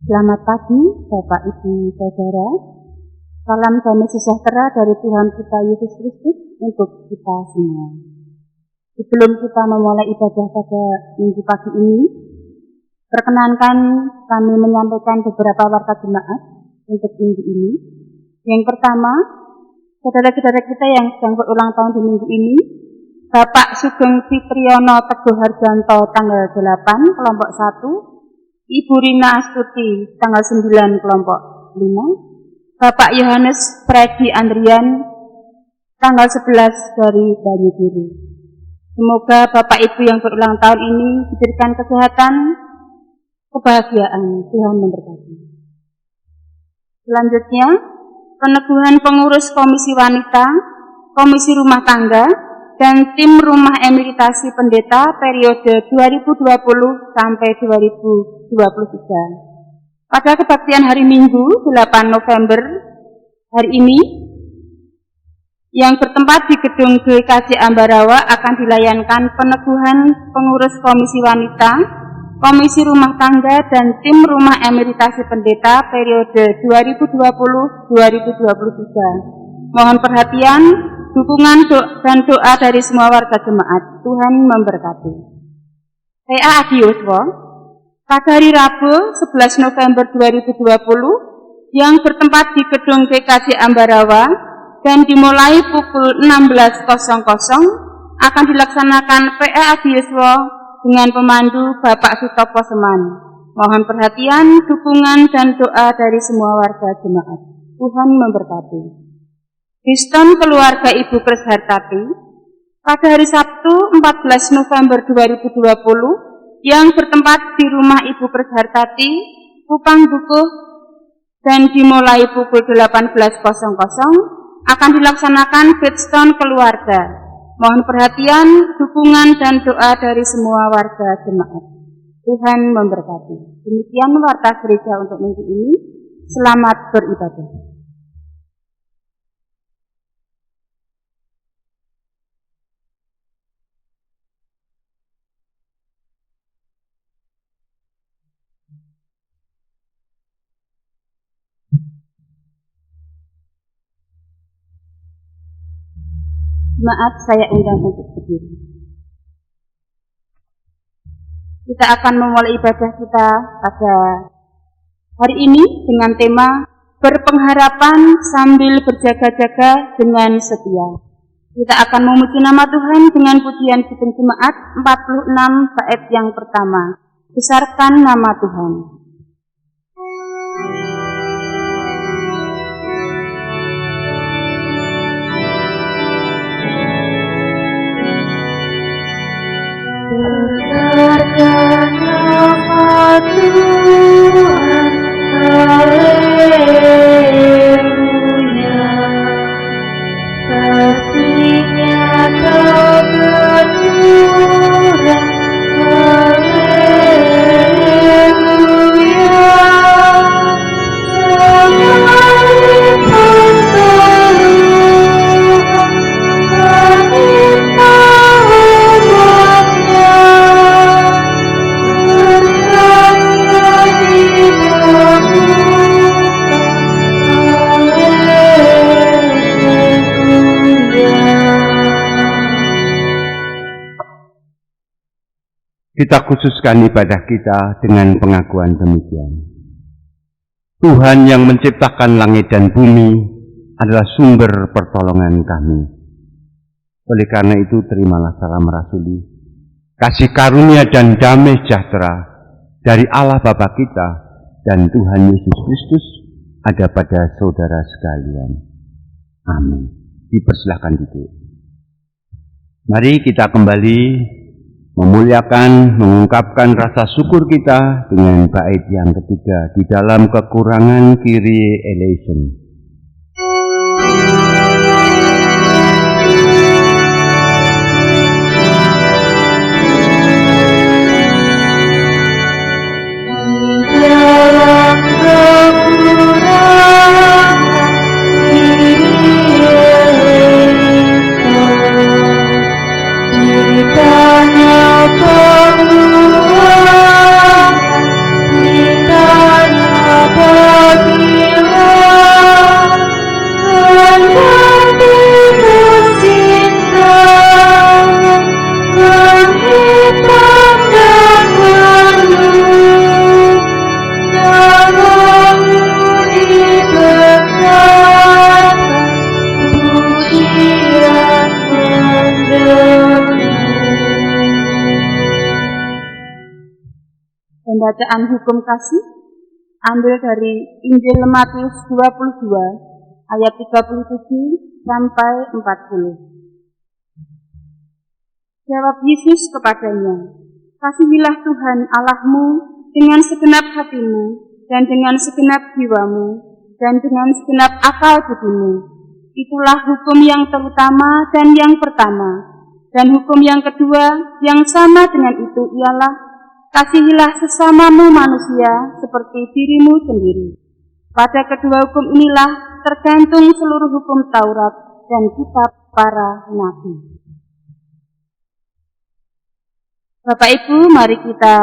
Selamat pagi, Bapak, Ibu, Saudara. Salam damai sejahtera dari Tuhan kita Yesus Kristus untuk kita semua. Sebelum kita memulai ibadah pada minggu pagi ini, perkenankan kami menyampaikan beberapa warta jemaat untuk minggu ini. Yang pertama, saudara-saudara kita yang sedang berulang tahun di minggu ini, Bapak Sugeng Fitriyono Teguh Harjanto tanggal 8 kelompok 1, Ibu Rina Astuti tanggal 9 kelompok 5, Bapak Yohanes Freddy Andrian tanggal 11 dari Banyubiru. Semoga Bapak Ibu yang berulang tahun ini diberikan kesehatan, kebahagiaan, Tuhan memberkati. Selanjutnya, peneguhan pengurus Komisi Wanita, Komisi Rumah Tangga, dan tim Rumah Emeritasi Pendeta periode 2020 sampai 2023. Pada kebaktian hari Minggu 8 November hari ini yang bertempat di gedung GKJ Ambarawa akan dilayankan peneguhan pengurus Komisi Wanita, Komisi Rumah Tangga, dan tim Rumah Emeritasi Pendeta periode 2020-2023. Mohon perhatian, dukungan dan doa dari semua warga jemaat. Tuhan memberkati. Saya Adi Yuswo, pada hari Rabu 11 November 2020 yang bertempat di gedung GKJ Ambarawa dan dimulai pukul 16.00 akan dilaksanakan PA Adi Yuswo dengan pemandu Bapak Sutopo Seman. Mohon perhatian, dukungan dan doa dari semua warga jemaat. Tuhan memberkati. Kristen keluarga Ibu Kres Hartati pada hari Sabtu 14 November 2020 yang bertempat di rumah Ibu Kres Hartati, Kupang Bukuh, dan dimulai pukul 18.00 akan dilaksanakan Kristen keluarga. Mohon perhatian, dukungan dan doa dari semua warga jemaat. Tuhan memberkati. Demikian warta gereja untuk minggu ini. Selamat beribadah. Maaf, saya undang untuk berdiri. Kita akan memulai ibadah kita pada hari ini dengan tema berpengharapan sambil berjaga-jaga dengan setia. Kita akan memuji nama Tuhan dengan pujian Kidung Jemaat 46 bait yang pertama. Besarkan nama Tuhan. Besarkan nama Tuhan, haleluya. Kasih-Nya tak berkurang, haleluya. Kita khususkan ibadah kita dengan pengakuan demikian. Tuhan yang menciptakan langit dan bumi adalah sumber pertolongan kami. Oleh karena itu, terimalah salam rasuli, kasih karunia dan damai sejahtera dari Allah Bapa kita dan Tuhan Yesus Kristus ada pada saudara sekalian. Amin. Dipersilakan duduk. Mari kita kembali memuliakan, mengungkapkan rasa syukur kita dengan bait yang ketiga di dalam kekurangan Kyrie eleison. Tanya Pembacaan hukum kasih ambil dari Injil Matius 22 ayat 37 sampai 40. Jawab Yesus kepadanya, "Kasihilah Tuhan Allahmu dengan segenap hatimu dan dengan segenap jiwamu dan dengan segenap akal budimu. Itulah hukum yang terutama dan yang pertama. Dan hukum yang kedua yang sama dengan itu ialah, kasihilah sesamamu manusia seperti dirimu sendiri. Pada kedua hukum inilah tergantung seluruh hukum Taurat dan kitab para nabi." Bapak Ibu, mari kita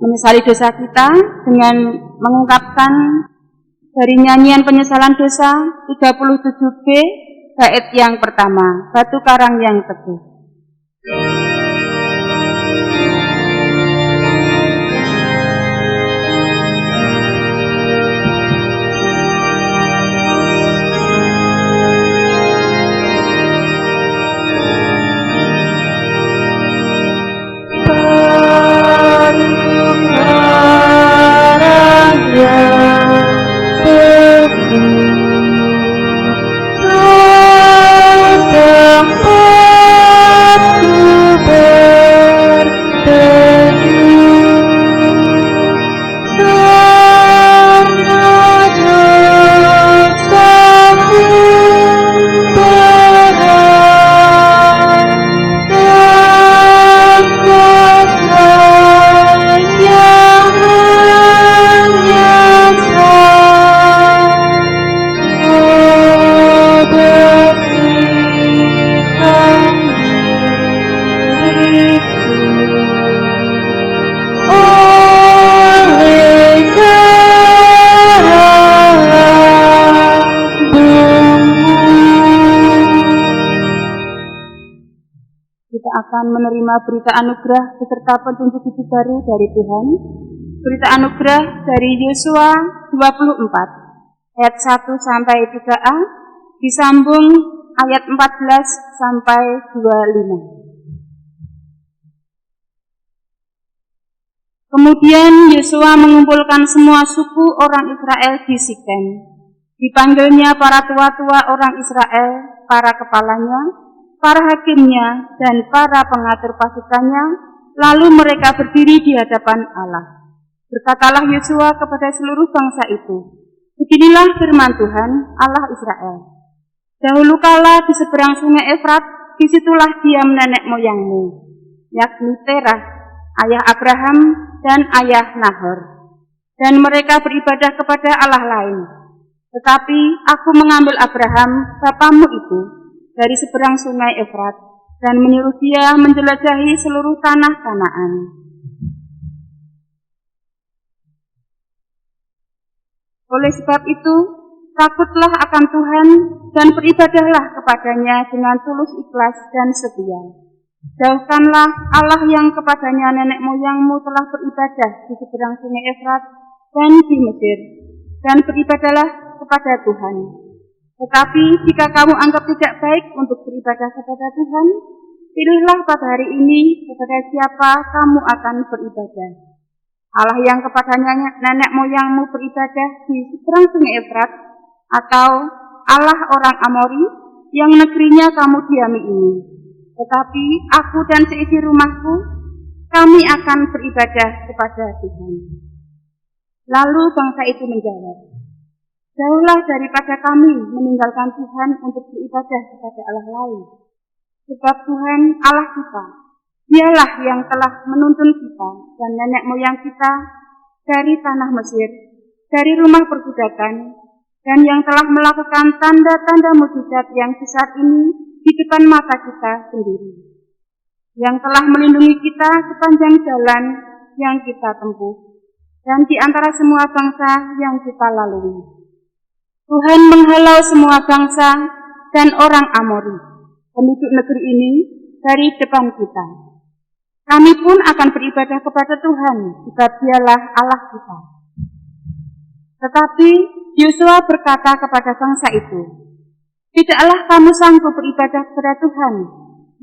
menyesali dosa kita dengan mengungkapkan dari nyanyian penyesalan dosa 37B bait yang pertama, Batu Karang yang Teguh. Akan menerima berita anugerah beserta petunjuk hidup baru dari Tuhan. Berita anugerah dari Yosua 24 ayat 1 sampai 3a disambung ayat 14 sampai 25. Kemudian Yosua mengumpulkan semua suku orang Israel di Sikem. Dipanggilnya para tua-tua orang Israel, para kepalanya, para hakimnya, dan para pengatur pasukannya, lalu mereka berdiri di hadapan Allah. Berkatalah Yosua kepada seluruh bangsa itu, "Beginilah firman Tuhan, Allah Israel. Dahulu kala di seberang sungai Efrat, disitulah diam nenek moyangmu, yakni Terah, ayah Abraham dan ayah Nahor. Dan mereka beribadah kepada Allah lain. Tetapi aku mengambil Abraham, bapamu itu, dari seberang sungai Efrat, dan menyuruh dia menjelajahi seluruh tanah Kanaan. Oleh sebab itu, takutlah akan Tuhan dan beribadahlah kepadanya dengan tulus ikhlas dan setia. Jauhkanlah Allah yang kepadanya nenek moyangmu telah beribadah di seberang sungai Efrat dan di Mesir, dan beribadahlah kepada Tuhan. Tetapi jika kamu anggap tidak baik untuk beribadah kepada Tuhan, pilihlah pada hari ini kepada siapa kamu akan beribadah. Allah yang kepadanya nenek moyangmu beribadah di seberang sungai Efrat, atau Allah orang Amori yang negerinya kamu diami ini. Tetapi aku dan seisi rumahku, kami akan beribadah kepada Tuhan." Lalu bangsa itu menjawab, "Jauhlah daripada kami meninggalkan Tuhan untuk beribadah kepada Allah lain. Sebab Tuhan Allah kita, Dialah yang telah menuntun kita dan nenek moyang kita dari tanah Mesir, dari rumah perbudakan, dan yang telah melakukan tanda-tanda mukjizat yang besar ini di depan mata kita sendiri, yang telah melindungi kita sepanjang jalan yang kita tempuh, dan di antara semua bangsa yang kita lalui. Tuhan menghalau semua bangsa dan orang Amori, penduduk negeri ini, dari depan kita. Kami pun akan beribadah kepada Tuhan, sebab Dialah Allah kita." Tetapi Yosua berkata kepada bangsa itu, "Tidaklah kamu sanggup beribadah kepada Tuhan,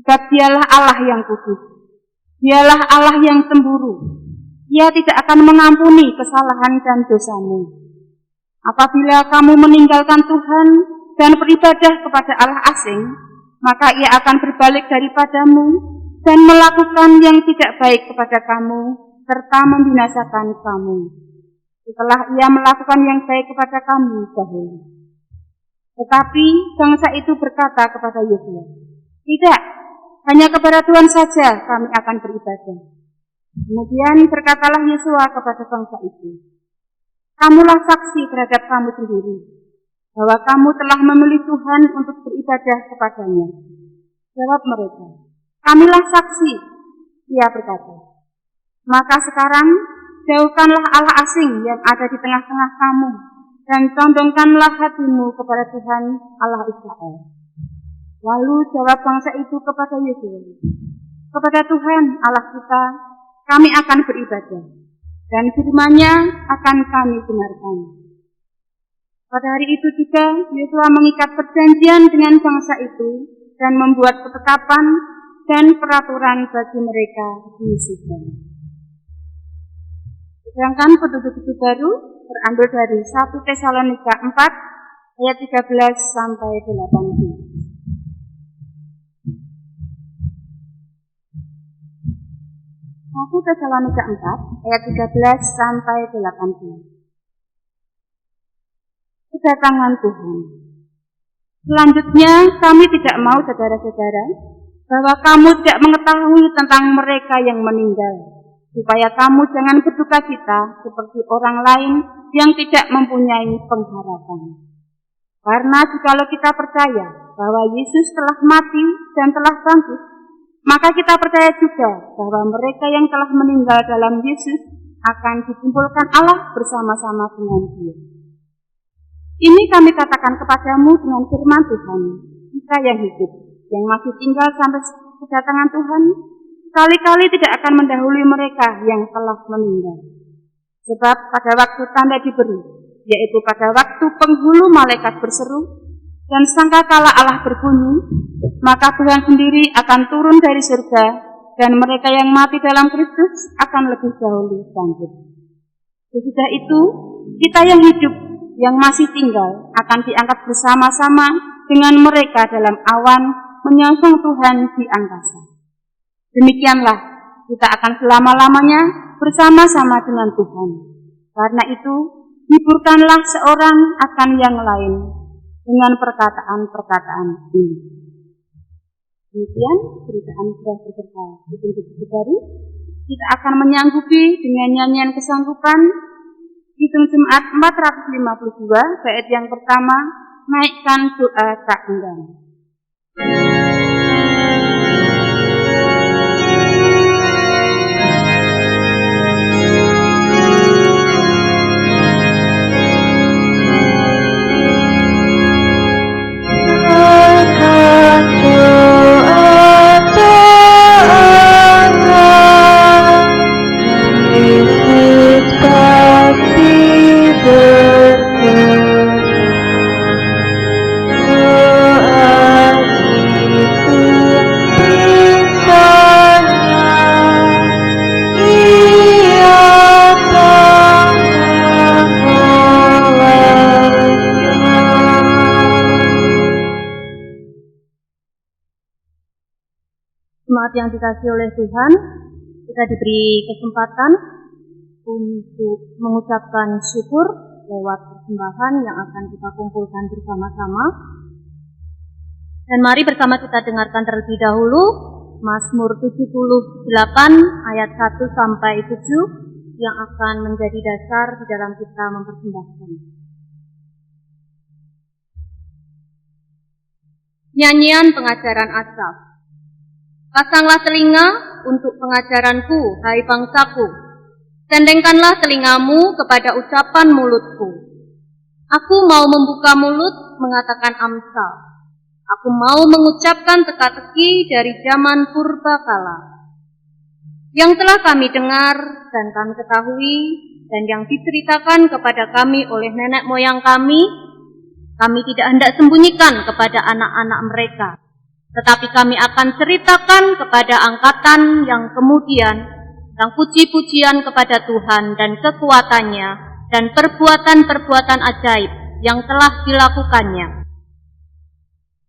sebab Dialah Allah yang kudus. Dialah Allah yang cemburu. Ia tidak akan mengampuni kesalahan dan dosamu. Apabila kamu meninggalkan Tuhan dan beribadah kepada Allah asing, maka ia akan berbalik daripadamu dan melakukan yang tidak baik kepada kamu, serta membinasakan kamu, setelah ia melakukan yang baik kepada kamu dahulu. Tetapi bangsa itu berkata kepada Yosua, "Tidak, hanya kepada Tuhan saja kami akan beribadah." Kemudian berkatalah Yosua kepada bangsa itu, "Kamulah saksi terhadap kamu sendiri, bahwa kamu telah memilih Tuhan untuk beribadah kepadanya." Jawab mereka, "Kamilah saksi." Ia berkata, "Maka sekarang jauhkanlah Allah asing yang ada di tengah-tengah kamu, dan condongkanlah hatimu kepada Tuhan Allah Israel." Lalu jawab bangsa itu kepada Yosua, "Kepada Tuhan Allah kita, kami akan beribadah, dan firman-Nya akan kami dengarkan." Pada hari itu juga Yosua mengikat perjanjian dengan bangsa itu dan membuat ketetapan dan peraturan bagi mereka di Sikem. Sedangkan petunjuk itu baru terambil dari 1 Tesalonika 4 ayat 13 sampai 18. 1 Tesalonika 4 ayat 13 sampai 18. Kedatangan Tuhan. Selanjutnya, kami tidak mau saudara-saudara bahwa kamu tidak mengetahui tentang mereka yang meninggal, supaya kamu jangan berduka cita seperti orang lain yang tidak mempunyai pengharapan. Karena jikalau kita percaya bahwa Yesus telah mati dan telah bangkit, maka kita percaya juga bahwa mereka yang telah meninggal dalam Yesus akan dikumpulkan Allah bersama-sama dengan Dia. Ini kami katakan kepadamu dengan firman Tuhan, kita yang hidup, yang masih tinggal sampai kedatangan Tuhan, sekali-kali tidak akan mendahului mereka yang telah meninggal. Sebab pada waktu tanda diberi, yaitu pada waktu penghulu malaikat berseru, dan sangkakala Allah berbunyi, maka Tuhan sendiri akan turun dari surga, dan mereka yang mati dalam Kristus akan lebih dahulu bangkit. Sesudah itu, kita yang hidup, yang masih tinggal, akan diangkat bersama-sama dengan mereka dalam awan, menyongsong Tuhan di angkasa. Demikianlah, kita akan selama-lamanya bersama-sama dengan Tuhan. Karena itu, hiburkanlah seorang akan yang lain dengan perkataan-perkataan ini. Demikian beritaan sudah beserta petunjuk baru. Kita akan menyanggupi dengan nyanyian kesanggupan Hitung Jemaat 452, bait yang pertama, naikkan doa tak enggan. Jemaat yang dikasihi oleh Tuhan, kita diberi kesempatan untuk mengucapkan syukur lewat persembahan yang akan kita kumpulkan bersama-sama. Dan mari bersama kita dengarkan terlebih dahulu Mazmur 78 ayat 1 sampai 7 yang akan menjadi dasar di dalam kita mempersembahkan. Nyanyian pengajaran Asaf. Pasanglah telinga untuk pengajaranku, hai bangsaku. Tendengkanlah telingamu kepada ucapan mulutku. Aku mau membuka mulut mengatakan amsal. Aku mau mengucapkan teka-teki dari zaman purbakala. Yang telah kami dengar dan kami ketahui dan yang diceritakan kepada kami oleh nenek moyang kami tidak hendak sembunyikan kepada anak-anak mereka. Tetapi kami akan ceritakan kepada angkatan yang kemudian tentang puji-pujian kepada Tuhan dan kekuatannya dan perbuatan-perbuatan ajaib yang telah dilakukannya.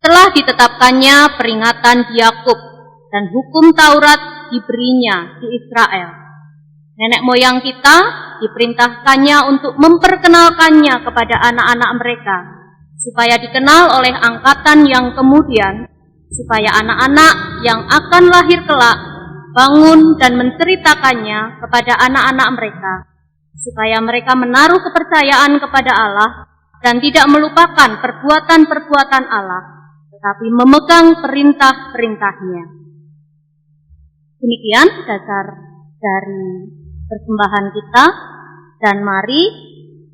Telah ditetapkannya peringatan di Yakub dan hukum Taurat diberinya di Israel. Nenek moyang kita diperintahkannya untuk memperkenalkannya kepada anak-anak mereka, supaya dikenal oleh angkatan yang kemudian, supaya anak-anak yang akan lahir kelak bangun dan menceritakannya kepada anak-anak mereka, supaya mereka menaruh kepercayaan kepada Allah dan tidak melupakan perbuatan-perbuatan Allah, tetapi memegang perintah-perintahnya. Demikian dasar dari persembahan kita, dan mari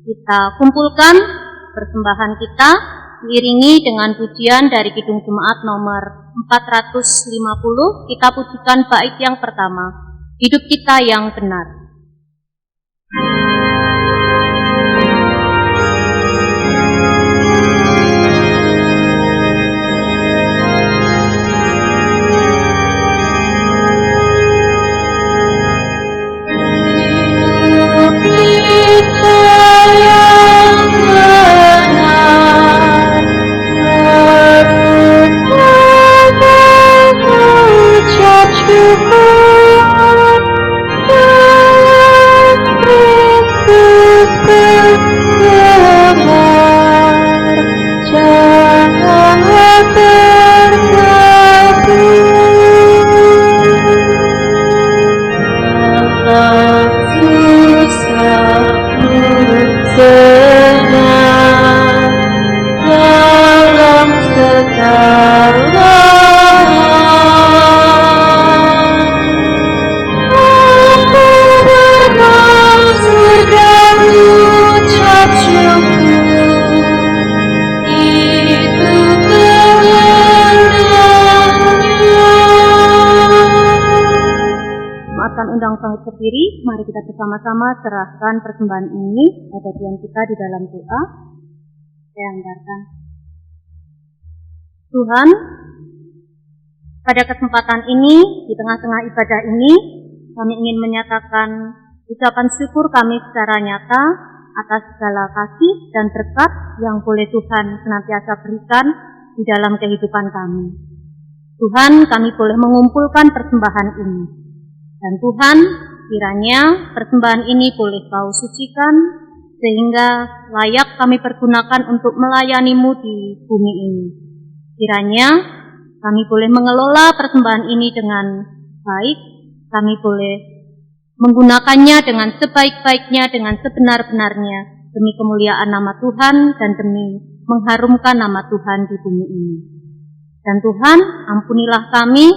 kita kumpulkan persembahan kita diiringi dengan pujian dari Kidung Jemaat nomor 450. Kita pujikan bait yang pertama, Hidup Kita yang Benar. Berdiri, mari kita bersama-sama serahkan persembahan ini pada Tuhan kita di dalam doa. Saya anggarkan. Tuhan, pada kesempatan ini, di tengah-tengah ibadah ini, kami ingin menyatakan ucapan syukur kami secara nyata atas segala kasih dan berkat yang boleh Tuhan senantiasa berikan di dalam kehidupan kami. Tuhan, kami boleh mengumpulkan persembahan ini. Dan Tuhan, kiranya persembahan ini boleh Kau sucikan, sehingga layak kami pergunakan untuk melayani-Mu di bumi ini. Kiranya kami boleh mengelola persembahan ini dengan baik, kami boleh menggunakannya dengan sebaik-baiknya, dengan sebenar-benarnya, demi kemuliaan nama Tuhan dan demi mengharumkan nama Tuhan di bumi ini. Dan Tuhan, ampunilah kami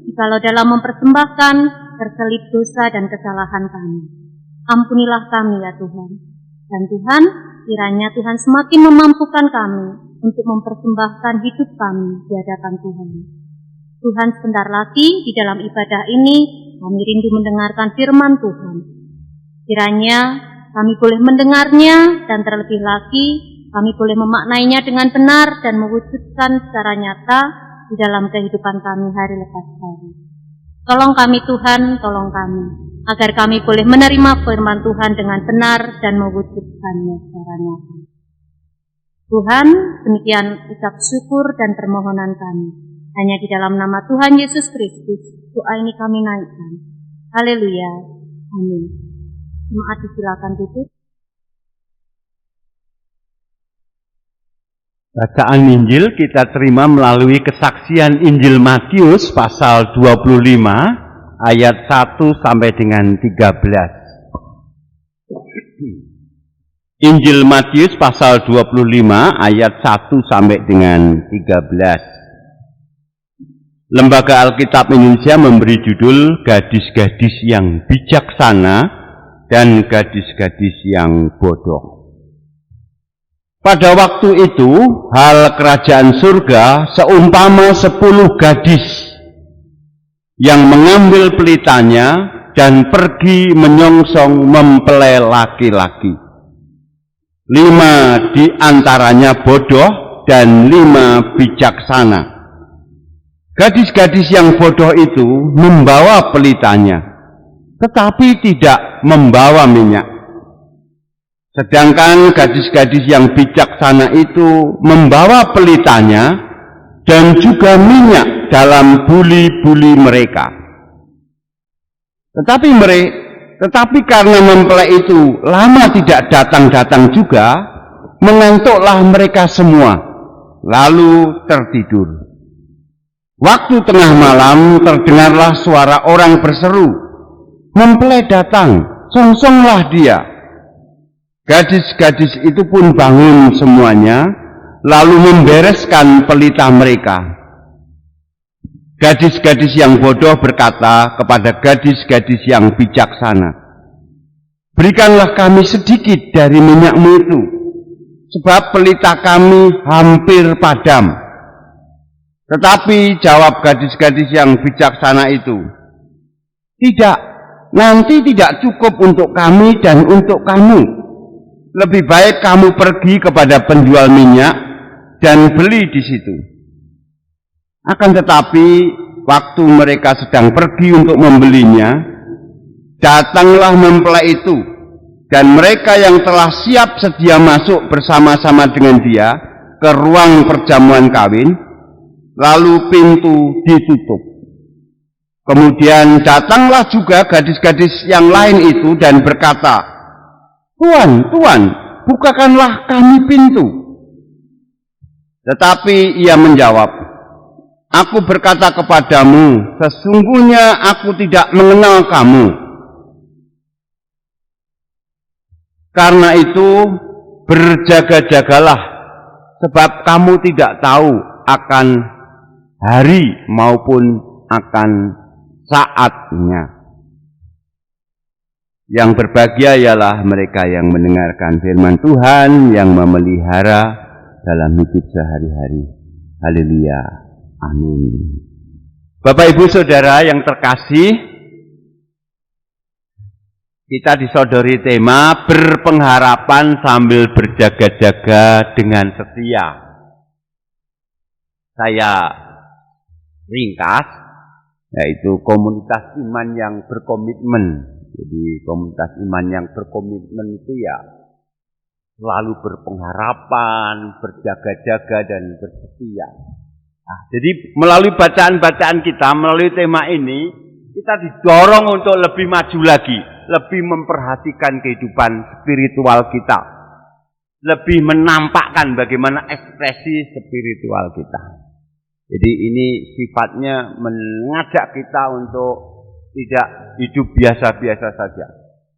jikalau dalam mempersembahkan terselip dosa dan kesalahan kami. Ampunilah kami ya Tuhan. Dan Tuhan, kiranya Tuhan semakin memampukan kami untuk mempersembahkan hidup kami di hadapan Tuhan. Tuhan, sebentar lagi di dalam ibadah ini kami rindu mendengarkan firman Tuhan. Kiranya kami boleh mendengarnya dan terlebih lagi kami boleh memaknainya dengan benar dan mewujudkan secara nyata di dalam kehidupan kami hari lepas hari. Tolong kami Tuhan, tolong kami, agar kami boleh menerima firman Tuhan dengan benar dan mewujudkannya secara nyata. Tuhan, demikian ucap syukur dan permohonan kami. Hanya di dalam nama Tuhan Yesus Kristus, doa ini kami naikkan. Haleluya. Amin. Jemaat disilakan duduk. Bacaan Injil kita terima melalui kesaksian Injil Matius pasal 25 ayat 1 sampai dengan 13. Injil Matius pasal 25 ayat 1 sampai dengan 13. Lembaga Alkitab Indonesia memberi judul Gadis-gadis yang bijaksana dan gadis-gadis yang bodoh. Pada waktu itu, hal kerajaan surga seumpama 10 gadis yang mengambil pelitanya dan pergi menyongsong mempelai laki-laki. 5 di antaranya bodoh dan 5 bijaksana. Gadis-gadis yang bodoh itu membawa pelitanya, tetapi tidak membawa minyak. Sedangkan gadis-gadis yang bijaksana itu membawa pelitanya dan juga minyak dalam buli-buli mereka. Tetapi karena mempelai itu lama tidak datang-datang juga, mengantuklah mereka semua, lalu tertidur. Waktu tengah malam terdengarlah suara orang berseru, "Mempelai datang, songsonglah dia." Gadis-gadis itu pun bangun semuanya, lalu membereskan pelita mereka. Gadis-gadis yang bodoh berkata kepada gadis-gadis yang bijaksana, "Berikanlah kami sedikit dari minyakmu itu, sebab pelita kami hampir padam." Tetapi jawab gadis-gadis yang bijaksana itu, "Tidak, nanti tidak cukup untuk kami dan untuk kamu. Lebih baik kamu pergi kepada penjual minyak dan beli di situ." Akan tetapi waktu mereka sedang pergi untuk membelinya, datanglah mempelai itu, dan mereka yang telah siap sedia masuk bersama-sama dengan dia ke ruang perjamuan kawin, lalu pintu ditutup. Kemudian datanglah juga gadis-gadis yang lain itu dan berkata, "Tuan, Tuan, bukakanlah kami pintu." Tetapi ia menjawab, "Aku berkata kepadamu, sesungguhnya aku tidak mengenal kamu. Karena itu berjaga-jagalah, sebab kamu tidak tahu akan hari maupun akan saatnya." Yang berbahagia ialah mereka yang mendengarkan firman Tuhan, yang memelihara dalam hidup sehari-hari. Haleluya. Amin. Bapak Ibu Saudara yang terkasih, kita disodori tema berpengharapan sambil berjaga-jaga dengan setia. Saya ringkas, yaitu komunitas iman yang berkomitmen. Jadi komunitas iman yang berkomitmen itu ya selalu berpengharapan, berjaga-jaga dan bersetia. Nah, jadi melalui bacaan-bacaan kita, melalui tema ini, kita didorong untuk lebih maju lagi, lebih memperhatikan kehidupan spiritual kita, lebih menampakkan bagaimana ekspresi spiritual kita. Jadi ini sifatnya mengajak kita untuk tidak hidup biasa-biasa saja,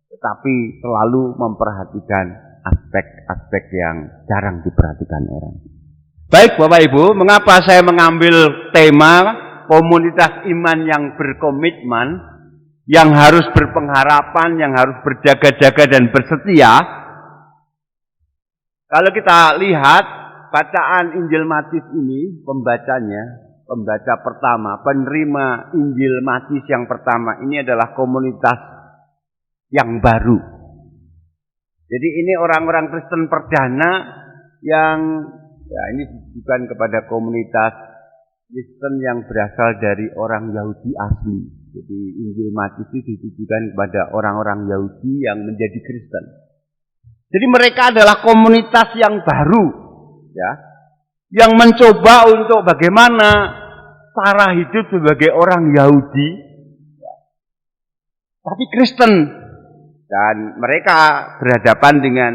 tetapi selalu memperhatikan aspek-aspek yang jarang diperhatikan orang. Baik Bapak Ibu, mengapa saya mengambil tema komunitas iman yang berkomitmen, yang harus berpengharapan, yang harus berjaga-jaga dan bersetia? Kalau kita lihat bacaan Injil Matius ini, pembaca pertama, penerima Injil Matius yang pertama, ini adalah komunitas yang baru. Jadi ini orang-orang Kristen perdana yang ini ditujukan kepada komunitas Kristen yang berasal dari orang Yahudi asli. Jadi Injil Matius itu ditujukan kepada orang-orang Yahudi yang menjadi Kristen. Jadi mereka adalah komunitas yang baru, ya, yang mencoba untuk bagaimana cara hidup sebagai orang Yahudi, ya, tapi Kristen. Dan mereka berhadapan dengan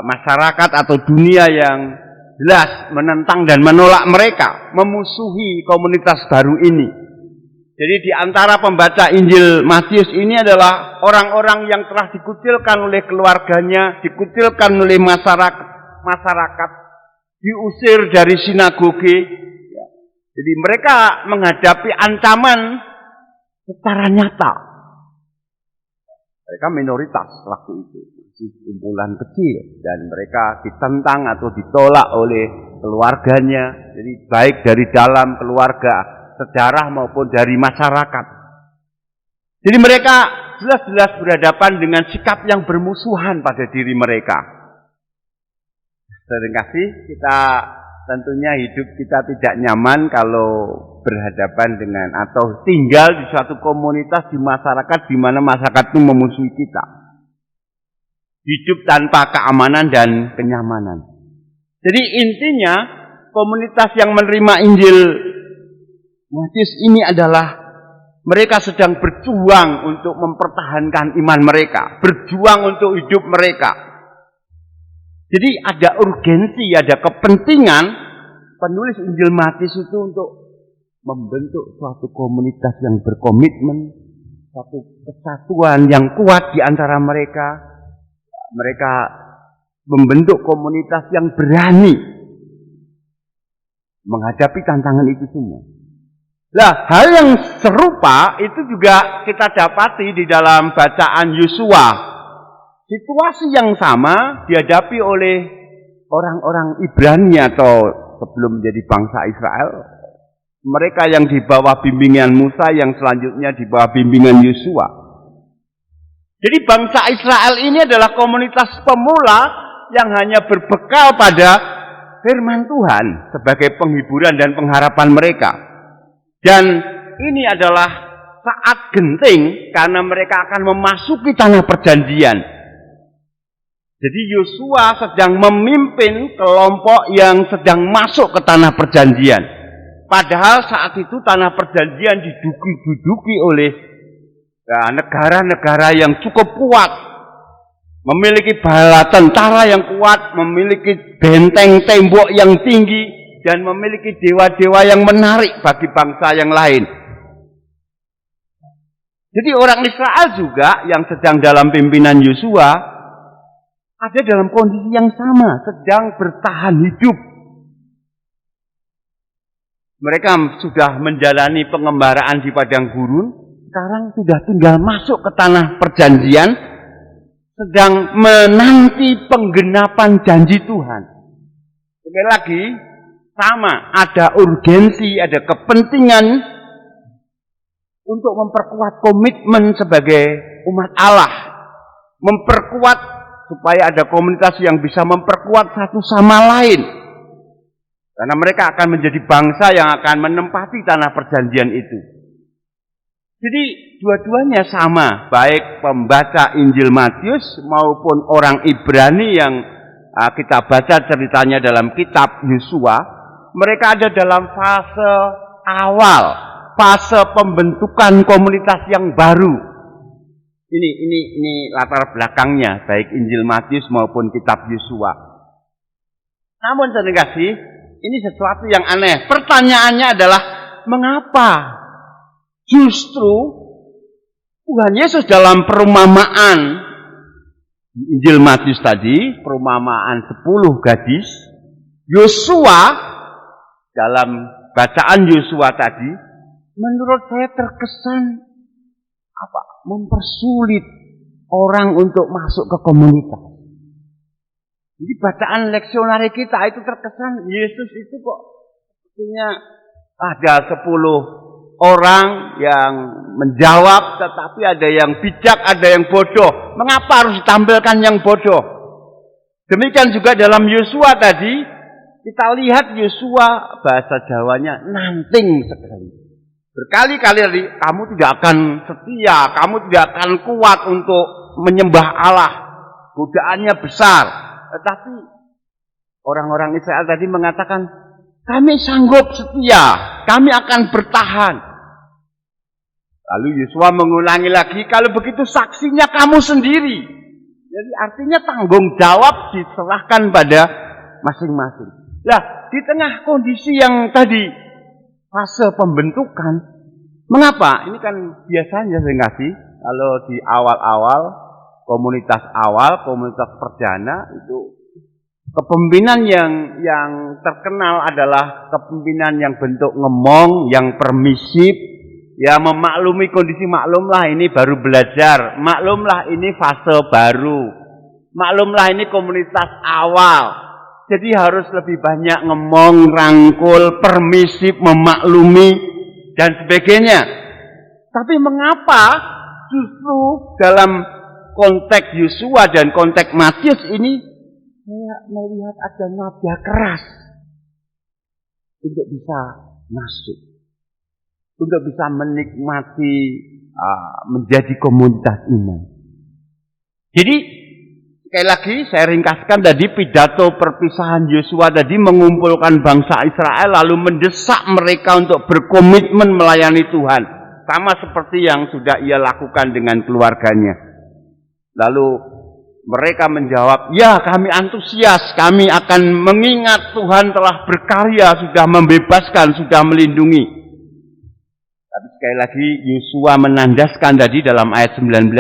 masyarakat atau dunia yang jelas menentang dan menolak mereka, memusuhi komunitas baru ini. Jadi di antara pembaca Injil Matius ini adalah orang-orang yang telah dikucilkan oleh keluarganya, dikucilkan oleh masyarakat, diusir dari sinagoge. Jadi mereka menghadapi ancaman secara nyata. Mereka minoritas waktu itu, kumpulan kecil, dan mereka ditentang atau ditolak oleh keluarganya. Jadi baik dari dalam keluarga, sejarah maupun dari masyarakat. Jadi mereka jelas-jelas berhadapan dengan sikap yang bermusuhan pada diri mereka. Seringkali kita tentunya hidup kita tidak nyaman kalau berhadapan dengan atau tinggal di suatu komunitas di masyarakat di mana masyarakat itu memusuhi kita. Hidup tanpa keamanan dan kenyamanan. Jadi intinya komunitas yang menerima Injil Matius ini adalah mereka sedang berjuang untuk mempertahankan iman mereka, berjuang untuk hidup mereka. Jadi ada urgensi, ada kepentingan penulis Injil Matius itu untuk membentuk suatu komunitas yang berkomitmen, suatu kesatuan yang kuat di antara mereka. Mereka membentuk komunitas yang berani menghadapi tantangan itu semua. Nah, hal yang serupa itu juga kita dapati di dalam bacaan Yosua. Situasi yang sama dihadapi oleh orang-orang Ibrani atau sebelum menjadi bangsa Israel. Mereka yang di bawah bimbingan Musa, yang selanjutnya di bawah bimbingan Yosua. Jadi bangsa Israel ini adalah komunitas pemula yang hanya berbekal pada firman Tuhan sebagai penghiburan dan pengharapan mereka. Dan ini adalah saat genting karena mereka akan memasuki tanah perjanjian. Jadi Yosua sedang memimpin kelompok yang sedang masuk ke tanah perjanjian. Padahal saat itu tanah perjanjian diduduki oleh negara-negara yang cukup kuat. Memiliki bala tentara yang kuat, memiliki benteng tembok yang tinggi, dan memiliki dewa-dewa yang menarik bagi bangsa yang lain. Jadi orang Israel juga yang sedang dalam pimpinan Yosua ada dalam kondisi yang sama, sedang bertahan hidup. Mereka sudah menjalani pengembaraan di padang gurun, sekarang sudah tinggal masuk ke tanah perjanjian, sedang menanti penggenapan janji Tuhan. Sekali lagi, sama, ada urgensi, ada kepentingan untuk memperkuat komitmen sebagai umat Allah, memperkuat supaya ada komunitas yang bisa memperkuat satu sama lain. Karena mereka akan menjadi bangsa yang akan menempati tanah perjanjian itu. Jadi dua-duanya sama, baik pembaca Injil Matius maupun orang Ibrani yang kita baca ceritanya dalam kitab Yosua. Mereka ada dalam fase awal, fase pembentukan komunitas yang baru. Ini latar belakangnya, baik Injil Matius maupun kitab Yosua. Namun saya kasih, ini sesuatu yang aneh. Pertanyaannya adalah, mengapa justru Tuhan Yesus dalam perumpamaan Injil Matius tadi, perumpamaan 10 gadis, Yosua dalam bacaan Yosua tadi, menurut saya terkesan mempersulit orang untuk masuk ke komunitas. Jadi bacaan leksionari kita itu terkesan Yesus itu kok sepertinya ada 10 orang yang menjawab, tetapi ada yang bijak, ada yang bodoh. Mengapa harus ditampilkan yang bodoh? Demikian juga dalam Yosua tadi, kita lihat Yosua bahasa Jawanya nanting sekali. Berkali-kali kamu tidak akan setia, kamu tidak akan kuat untuk menyembah Allah. Godaannya besar. Tetapi orang-orang Israel tadi mengatakan, kami sanggup setia, kami akan bertahan. Lalu Yosua mengulangi lagi, kalau begitu saksinya kamu sendiri. Jadi artinya tanggung jawab diserahkan pada masing-masing. Nah, di tengah kondisi yang tadi fase pembentukan, mengapa? Ini kan biasanya saya ngasih, kalau di awal-awal, komunitas perdana, itu kepemimpinan yang terkenal adalah kepemimpinan yang bentuk ngemong, yang permisif, ya memaklumi kondisi, maklumlah ini baru belajar, maklumlah ini fase baru, maklumlah ini komunitas awal. Jadi harus lebih banyak ngomong, rangkul, permisif, memaklumi, dan sebagainya. Tapi mengapa justru dalam konteks Yosua dan konteks Matius ini saya melihat ada nada keras. untuk bisa masuk, untuk bisa menikmati menjadi komunitas iman. Jadi sekali lagi saya ringkaskan tadi pidato perpisahan Yosua tadi mengumpulkan bangsa Israel lalu mendesak mereka untuk berkomitmen melayani Tuhan, sama seperti yang sudah ia lakukan dengan keluarganya. Lalu mereka menjawab, ya kami antusias, kami akan mengingat Tuhan telah berkarya, sudah membebaskan, sudah melindungi. Tapi sekali lagi Yosua menandaskan tadi dalam ayat 19,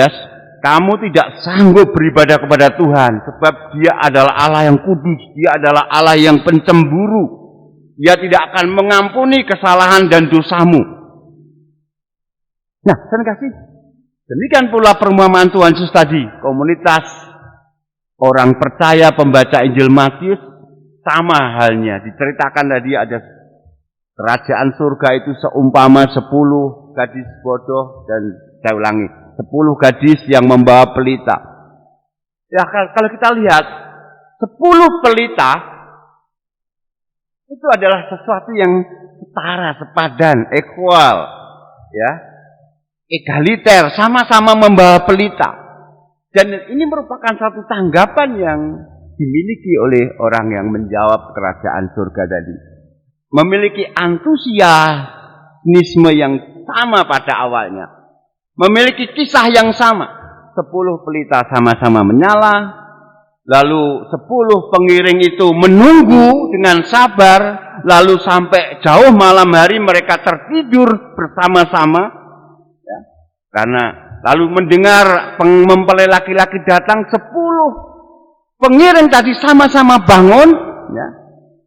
kamu tidak sanggup beribadah kepada Tuhan, sebab Dia adalah Allah yang kudus, Dia adalah Allah yang pencemburu. Dia tidak akan mengampuni kesalahan dan dosamu. Nah, terima kasih. Demikian pula perumpamaan Tuhan Yesus tadi, komunitas orang percaya pembaca Injil Matius sama halnya. Diceritakan tadi ada kerajaan surga itu seumpama 10 gadis bodoh dan saya ulangi, 10 gadis yang membawa pelita. Ya kalau kita lihat 10 pelita itu adalah sesuatu yang setara, sepadan, equal, ya, egaliter, sama-sama membawa pelita. Dan ini merupakan satu tanggapan yang dimiliki oleh orang yang menjawab kerajaan surga tadi. Memiliki antusiasme yang sama pada awalnya. Memiliki kisah yang sama. 10 pelita sama-sama menyala. Lalu 10 pengiring itu menunggu dengan sabar. Lalu sampai jauh malam hari mereka tertidur bersama-sama. Ya, karena lalu mendengar mempelai laki-laki datang, 10 pengiring tadi sama-sama bangun, ya,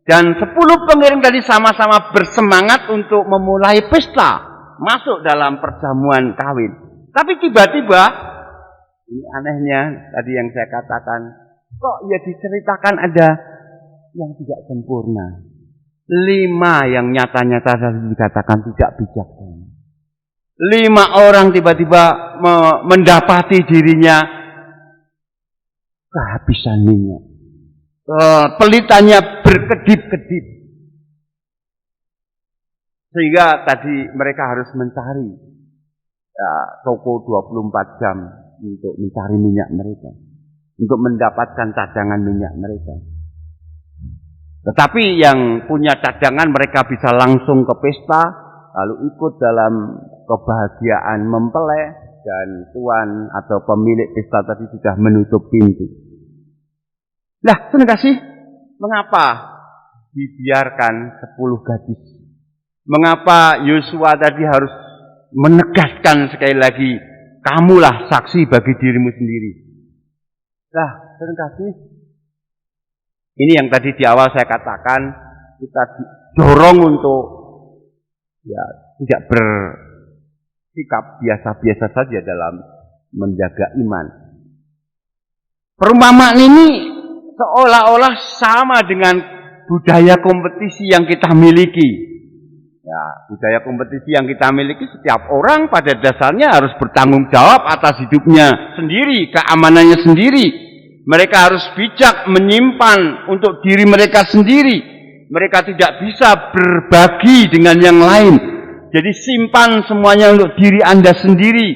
dan 10 pengiring tadi sama-sama bersemangat untuk memulai pesta, masuk dalam perjamuan kawin. Tapi tiba-tiba, ini anehnya tadi yang saya katakan, kok ya diceritakan ada yang tidak sempurna. 5 yang nyata-nyata tadi dikatakan tidak bijaksana. 5 orang tiba-tiba mendapati dirinya kehabisan minyak. Pelitanya berkedip-kedip. Sehingga tadi mereka harus mencari toko 24 jam untuk mencari minyak mereka. Untuk mendapatkan cadangan minyak mereka. Tetapi yang punya cadangan mereka bisa langsung ke pesta, lalu ikut dalam kebahagiaan mempelai, dan tuan atau pemilik pesta tadi sudah menutup pintu. Nah, terima kasih. Mengapa dibiarkan 10 gadis? Mengapa Yosua tadi harus menegaskan sekali lagi, kamulah saksi bagi dirimu sendiri? Nah, terima kasih. Ini yang tadi di awal saya katakan, kita didorong untuk ya tidak bersikap biasa-biasa saja dalam menjaga iman. Perumpamaan ini seolah-olah sama dengan budaya kompetisi yang kita miliki. Ya, budaya kompetisi yang kita miliki, setiap orang pada dasarnya harus bertanggung jawab atas hidupnya sendiri, keamanannya sendiri. Mereka harus bijak menyimpan untuk diri mereka sendiri. Mereka tidak bisa berbagi dengan yang lain. Jadi simpan semuanya untuk diri Anda sendiri.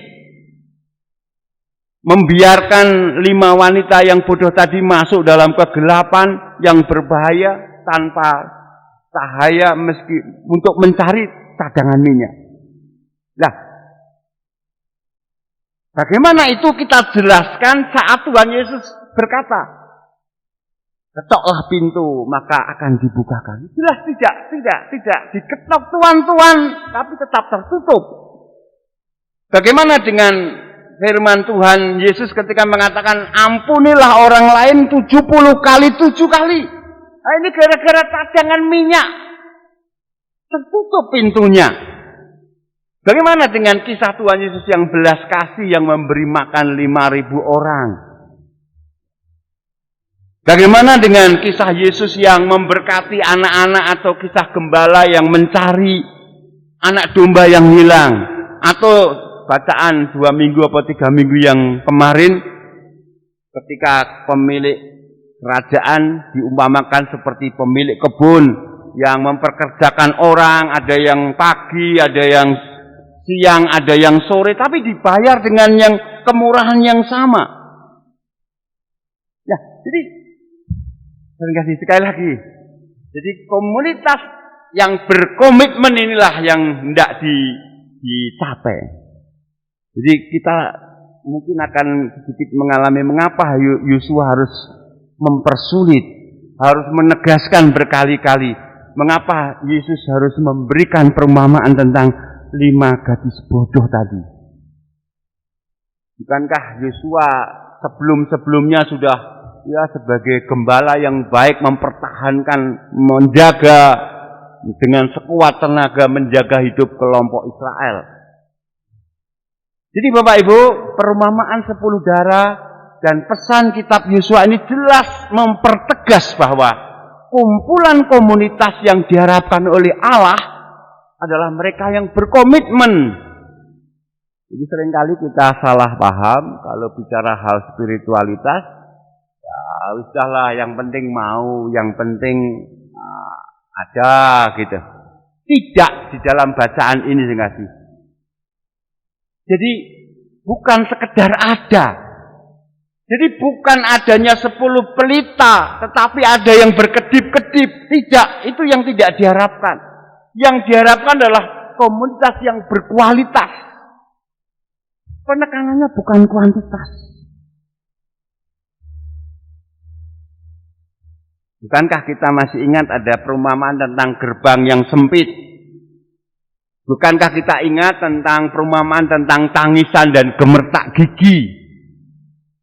Membiarkan 5 wanita yang bodoh tadi masuk dalam kegelapan yang berbahaya tanpa cahaya meski untuk mencari cadangan minyak. Nah, bagaimana itu kita jelaskan saat Tuhan Yesus berkata, ketoklah pintu maka akan dibukakan. Jelas tidak diketok Tuhan, tapi tetap tertutup. Bagaimana dengan firman Tuhan Yesus ketika mengatakan ampunilah orang lain 70 kali 7 kali. Nah, ini gara-gara cadangan minyak tertutup pintunya. Bagaimana dengan kisah Tuhan Yesus yang belas kasih yang memberi makan 5.000 orang? Bagaimana dengan kisah Yesus yang memberkati anak-anak atau kisah gembala yang mencari anak domba yang hilang? Atau bacaan 2 minggu atau 3 minggu yang kemarin ketika pemilik kerajaan diumpamakan seperti pemilik kebun yang memperkerjakan orang, ada yang pagi, ada yang siang, ada yang sore, tapi dibayar dengan yang kemurahan yang sama. Ya, jadi sekali lagi. Jadi komunitas yang berkomitmen inilah yang hendak dicapai. Jadi kita mungkin akan sedikit mengalami mengapa Yosua harus mempersulit, harus menegaskan berkali-kali. Mengapa Yesus harus memberikan perumpamaan tentang 5 gadis bodoh tadi. Bukankah Yosua sebelum-sebelumnya sudah sebagai gembala yang baik mempertahankan, menjaga dengan sekuat tenaga menjaga hidup kelompok Israel. Jadi Bapak Ibu, perumpamaan 10 darah dan pesan kitab Yosua ini jelas mempertegas bahwa kumpulan komunitas yang diharapkan oleh Allah adalah mereka yang berkomitmen. Jadi seringkali kita salah paham kalau bicara hal spiritualitas, ya udahlah yang penting mau, yang penting ada gitu. Tidak di dalam bacaan ini kasih. Jadi bukan sekedar ada. Jadi bukan adanya 10 pelita, tetapi ada yang berkedip-kedip. Tidak, itu yang tidak diharapkan. Yang diharapkan adalah komunitas yang berkualitas. Penekanannya bukan kuantitas. Bukankah kita masih ingat ada perumpamaan tentang gerbang yang sempit? Bukankah kita ingat tentang perumpamaan tentang tangisan dan gemertak gigi?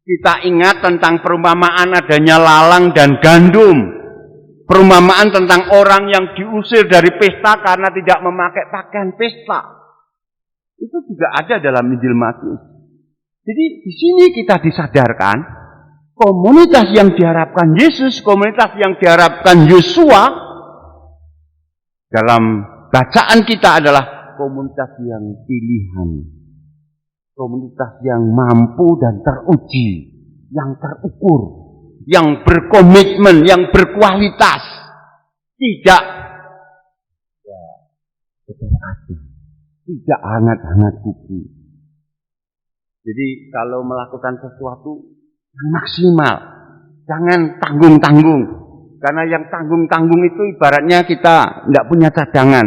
Kita ingat tentang perumpamaan adanya lalang dan gandum. Perumpamaan tentang orang yang diusir dari pesta karena tidak memakai pakaian pesta. Itu juga ada dalam Injil Matius. Jadi di sini kita disadarkan komunitas yang diharapkan Yesus, komunitas yang diharapkan Yosua dalam bacaan kita adalah komunitas yang pilihan. Komunitas yang mampu dan teruji, yang terukur, yang berkomitmen, yang berkualitas. Tidak tidak hangat-hangat kuku. Jadi kalau melakukan sesuatu yang maksimal, jangan tanggung-tanggung. Karena yang tanggung-tanggung itu ibaratnya kita tidak punya cadangan.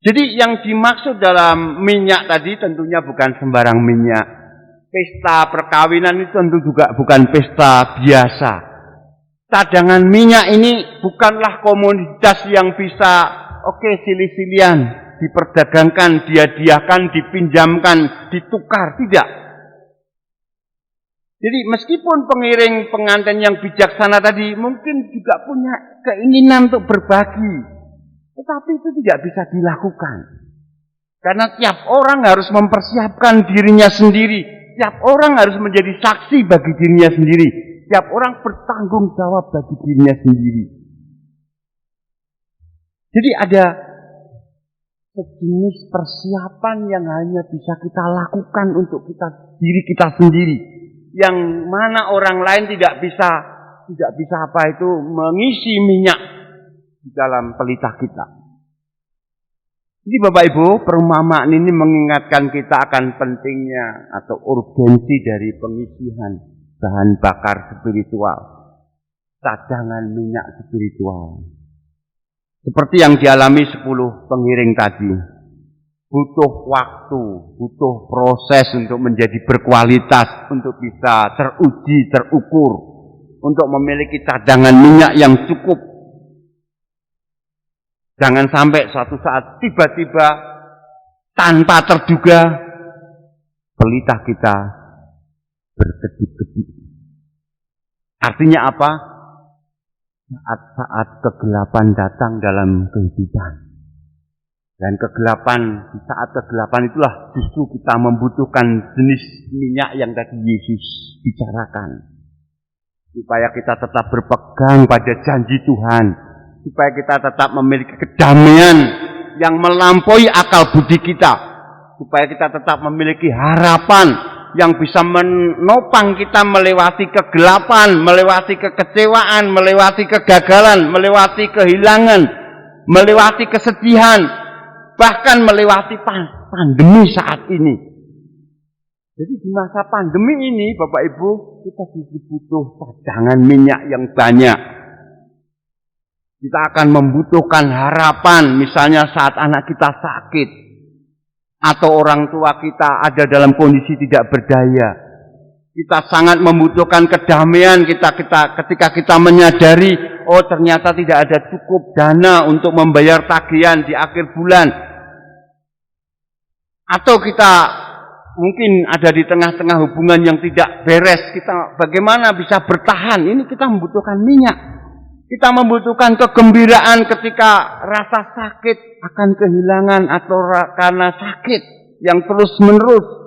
Jadi yang dimaksud dalam minyak tadi tentunya bukan sembarang minyak. Pesta perkawinan itu tentu juga bukan pesta biasa. Cadangan minyak ini bukanlah komoditas yang bisa silih-silihan, diperdagangkan, dihadiahkan, dipinjamkan, ditukar, tidak. Jadi meskipun pengiring pengantin yang bijaksana tadi mungkin juga punya keinginan untuk berbagi, tetapi itu tidak bisa dilakukan. Karena tiap orang harus mempersiapkan dirinya sendiri. Tiap orang harus menjadi saksi bagi dirinya sendiri. Tiap orang bertanggung jawab bagi dirinya sendiri. Jadi ada sejenis persiapan yang hanya bisa kita lakukan untuk diri kita sendiri. Yang mana orang lain tidak bisa mengisi minyak di dalam pelita kita. Jadi Bapak Ibu, perumpamaan ini mengingatkan kita akan pentingnya atau urgensi dari pengisian bahan bakar spiritual, cadangan minyak spiritual. Seperti yang dialami 10 pengiring tadi. Butuh waktu, butuh proses untuk menjadi berkualitas, untuk bisa teruji, terukur, untuk memiliki cadangan minyak yang cukup. Jangan sampai suatu saat tiba-tiba tanpa terduga pelita kita berkedip-kedip. Artinya apa? Saat-saat kegelapan datang dalam kehidupan. Dan di saat kegelapan itulah justru kita membutuhkan jenis minyak yang tadi Yesus bicarakan. Supaya kita tetap berpegang pada janji Tuhan. Supaya kita tetap memiliki kedamaian yang melampaui akal budi kita. Supaya kita tetap memiliki harapan yang bisa menopang kita melewati kegelapan, melewati kekecewaan, melewati kegagalan, melewati kehilangan, melewati kesedihan, bahkan melewati pandemi saat ini. Jadi di masa pandemi ini, Bapak Ibu, kita butuh cadangan minyak yang banyak. Kita akan membutuhkan harapan, misalnya saat anak kita sakit, atau orang tua kita ada dalam kondisi tidak berdaya. Kita sangat membutuhkan kedamaian ketika kita menyadari, oh ternyata tidak ada cukup dana untuk membayar tagihan di akhir bulan. Atau kita mungkin ada di tengah-tengah hubungan yang tidak beres, kita bagaimana bisa bertahan? Ini kita membutuhkan minyak. Kita membutuhkan kegembiraan ketika rasa sakit akan kehilangan atau karena sakit yang terus-menerus.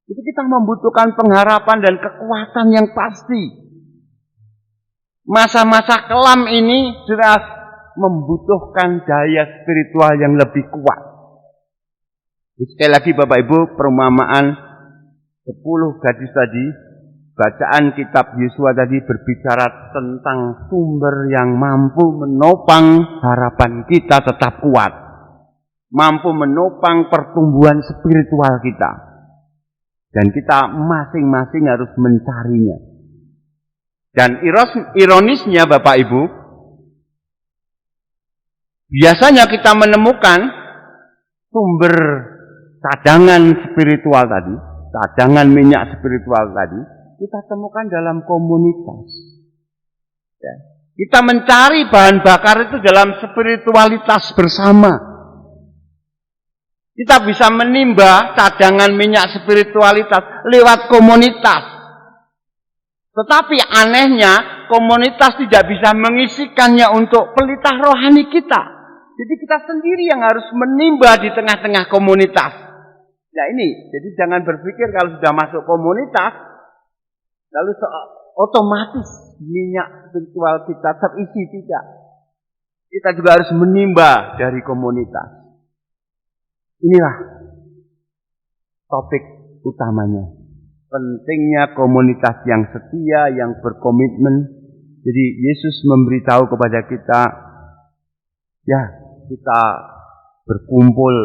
Itu kita membutuhkan pengharapan dan kekuatan yang pasti. Masa-masa kelam ini jelas membutuhkan daya spiritual yang lebih kuat. Sekali lagi Bapak Ibu, perumpamaan 10 gadis tadi, bacaan kitab Yosua tadi berbicara tentang sumber yang mampu menopang harapan kita tetap kuat. Mampu menopang pertumbuhan spiritual kita. Dan kita masing-masing harus mencarinya. Dan ironisnya Bapak Ibu, biasanya kita menemukan sumber cadangan spiritual tadi, cadangan minyak spiritual tadi, kita temukan dalam komunitas. Ya. Kita mencari bahan bakar itu dalam spiritualitas bersama. Kita bisa menimba cadangan minyak spiritualitas lewat komunitas. Tetapi anehnya, komunitas tidak bisa mengisikannya untuk pelita rohani kita. Jadi kita sendiri yang harus menimba di tengah-tengah komunitas. Ya ini, jadi jangan berpikir kalau sudah masuk komunitas, lalu otomatis minyak spiritual kita terisi, tidak. Kita juga harus menimba dari komunitas. Inilah topik utamanya. Pentingnya komunitas yang setia, yang berkomitmen. Jadi Yesus memberitahu kepada kita, ya kita berkumpul,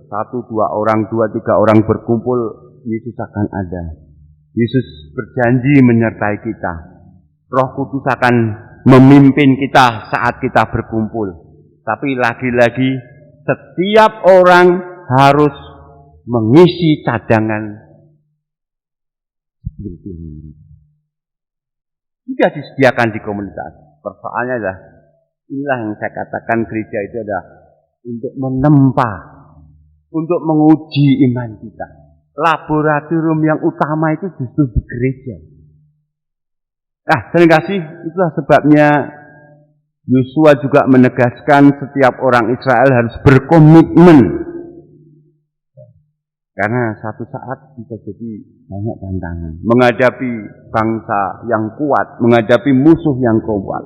1, 2 orang, 2, 3 orang berkumpul, Yesus akan ada. Yesus berjanji menyertai kita. Roh Kudus akan memimpin kita saat kita berkumpul. Tapi lagi-lagi setiap orang harus mengisi cadangan spiritual. Tidak disediakan di komunitas. Persoalannya adalah, inilah yang saya katakan gereja itu adalah untuk menempa, untuk menguji iman kita. Laboratorium yang utama itu justru di gereja. Nah, terima kasih. Itulah sebabnya Yosua juga menegaskan setiap orang Israel harus berkomitmen. Karena satu saat bisa jadi banyak tantangan. Menghadapi bangsa yang kuat, menghadapi musuh yang kuat.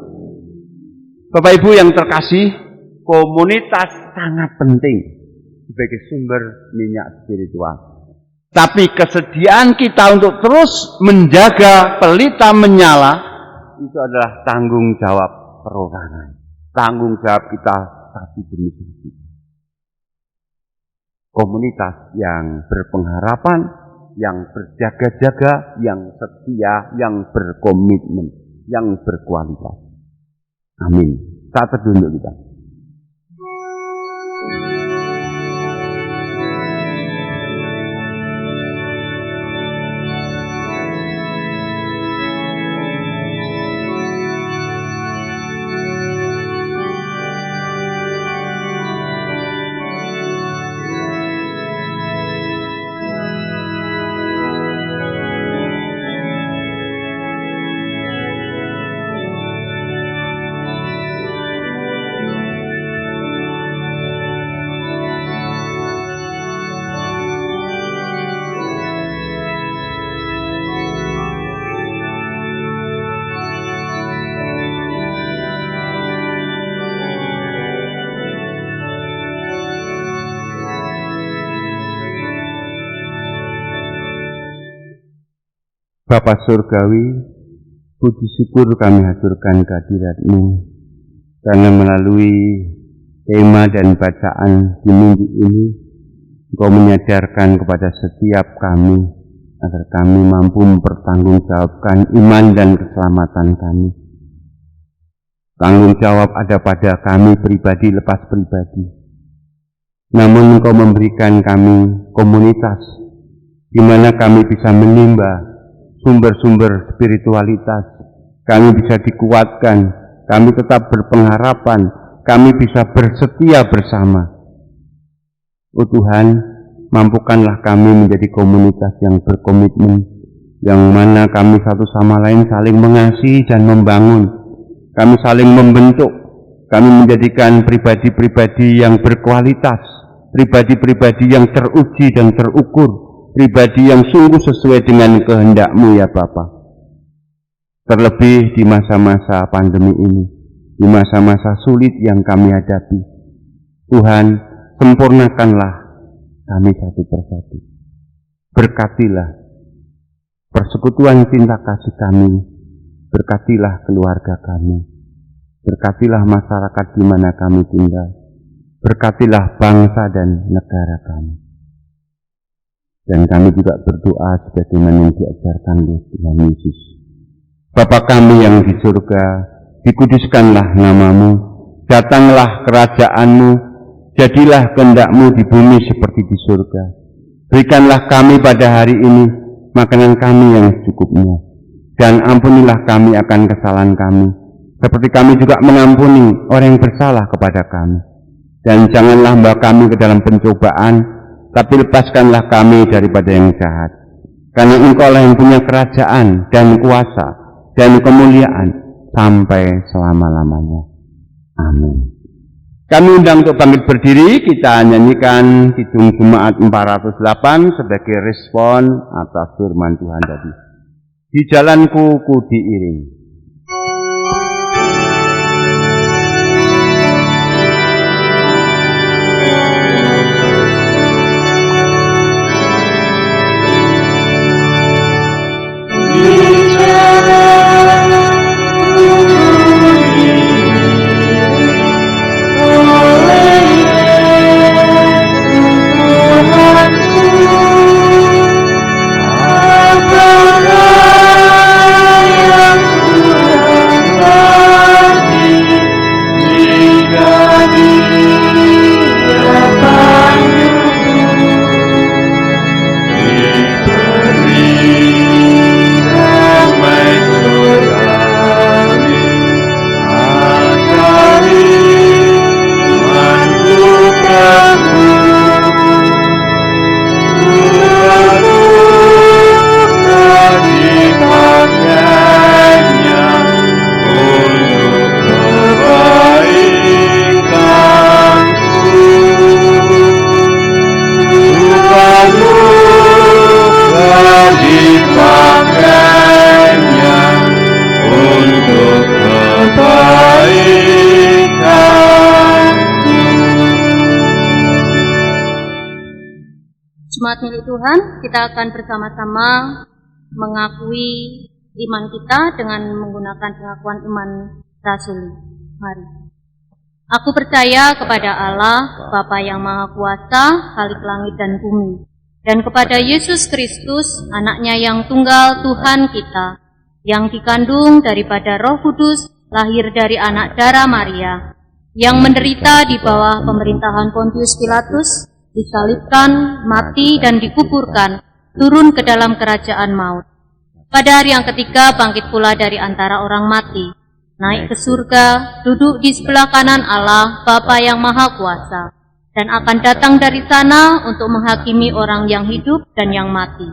Bapak Ibu yang terkasih, komunitas sangat penting sebagai sumber minyak spiritual. Tapi kesediaan kita untuk terus menjaga pelita menyala, itu adalah tanggung jawab perorangan. Tanggung jawab kita satu demi satu. Komunitas yang berpengharapan, yang berjaga-jaga, yang setia, yang berkomitmen, yang berkualitas. Amin. Saat teduh kita. Bapa Surgawi, puji syukur kami haturkan kehadirat-Mu, karena melalui tema dan bacaan di minggu ini, Engkau menyadarkan kepada setiap kami, agar kami mampu mempertanggungjawabkan iman dan keselamatan kami. Tanggung jawab ada pada kami pribadi lepas pribadi. Namun Engkau memberikan kami komunitas, di mana kami bisa menimba sumber-sumber spiritualitas, kami bisa dikuatkan, kami tetap berpengharapan, kami bisa bersetia bersama. Oh Tuhan, mampukanlah kami menjadi komunitas yang berkomitmen, yang mana kami satu sama lain saling mengasihi dan membangun, kami saling membentuk, kami menjadikan pribadi-pribadi yang berkualitas, pribadi-pribadi yang teruji dan terukur, pribadi yang sungguh sesuai dengan kehendak-Mu ya Bapa. Terlebih di masa-masa pandemi ini, di masa-masa sulit yang kami hadapi, Tuhan, sempurnakanlah kami satu persatu. Berkatilah persekutuan cinta kasih kami, berkatilah keluarga kami, berkatilah masyarakat di mana kami tinggal, berkatilah bangsa dan negara kami. Dan kami juga berdoa sebagaimana yang diajarkan oleh Tuhan Yesus. Bapa kami yang di surga, dikuduskanlah nama-Mu, datanglah kerajaan-Mu, jadilah kehendak-Mu di bumi seperti di surga. Berikanlah kami pada hari ini makanan kami yang secukupnya, dan ampunilah kami akan kesalahan kami, seperti kami juga mengampuni orang yang bersalah kepada kami. Dan janganlah membawa kami ke dalam pencobaan, tapi lepaskanlah kami daripada yang jahat. Karena Engkau-lah yang punya kerajaan dan kuasa dan kemuliaan sampai selama-lamanya. Amin. Kami undang untuk bangkit berdiri, kita nyanyikan Kidung Jemaat 408 sebagai respon atas firman Tuhan tadi. Di jalanku ku diiring. Jemaat milik Tuhan, kita akan bersama-sama mengakui iman kita dengan menggunakan pengakuan iman rasuli. Mari. Aku percaya kepada Allah, Bapa yang Maha Kuasa, Khalik langit dan bumi, dan kepada Yesus Kristus, Anaknya yang tunggal Tuhan kita, yang dikandung daripada Roh Kudus, lahir dari anak darah Maria, yang menderita di bawah pemerintahan Pontius Pilatus, disalibkan, mati dan dikuburkan, turun ke dalam kerajaan maut. Pada hari yang ketiga bangkit pula dari antara orang mati, naik ke surga, duduk di sebelah kanan Allah, Bapa yang Maha Kuasa, dan akan datang dari sana untuk menghakimi orang yang hidup dan yang mati.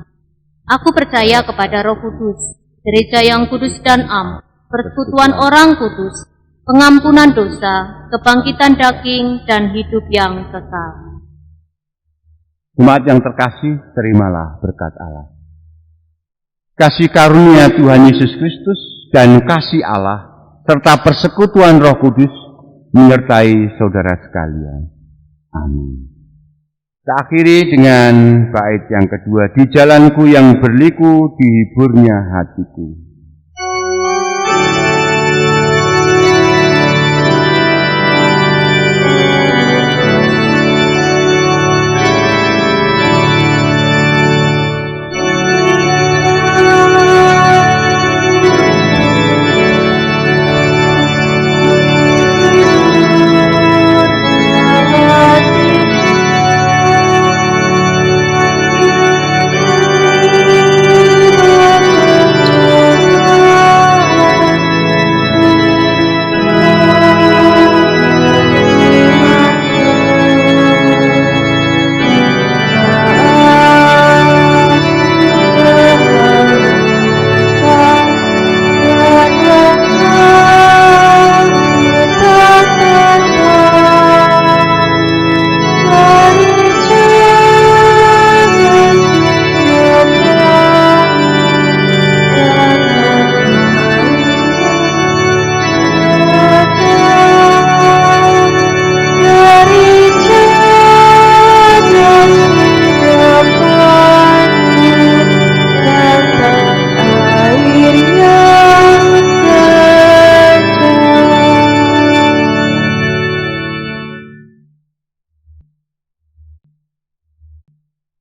Aku percaya kepada Roh Kudus, gereja yang kudus dan am, persekutuan orang kudus, pengampunan dosa, kebangkitan daging, dan hidup yang kekal. Jemaat yang terkasih, terimalah berkat Allah. Kasih karunia Tuhan Yesus Kristus dan kasih Allah serta persekutuan Roh Kudus menyertai saudara sekalian. Amin. Kita akhiri dengan bait yang kedua, di jalanku yang berliku, dihiburnya hatiku.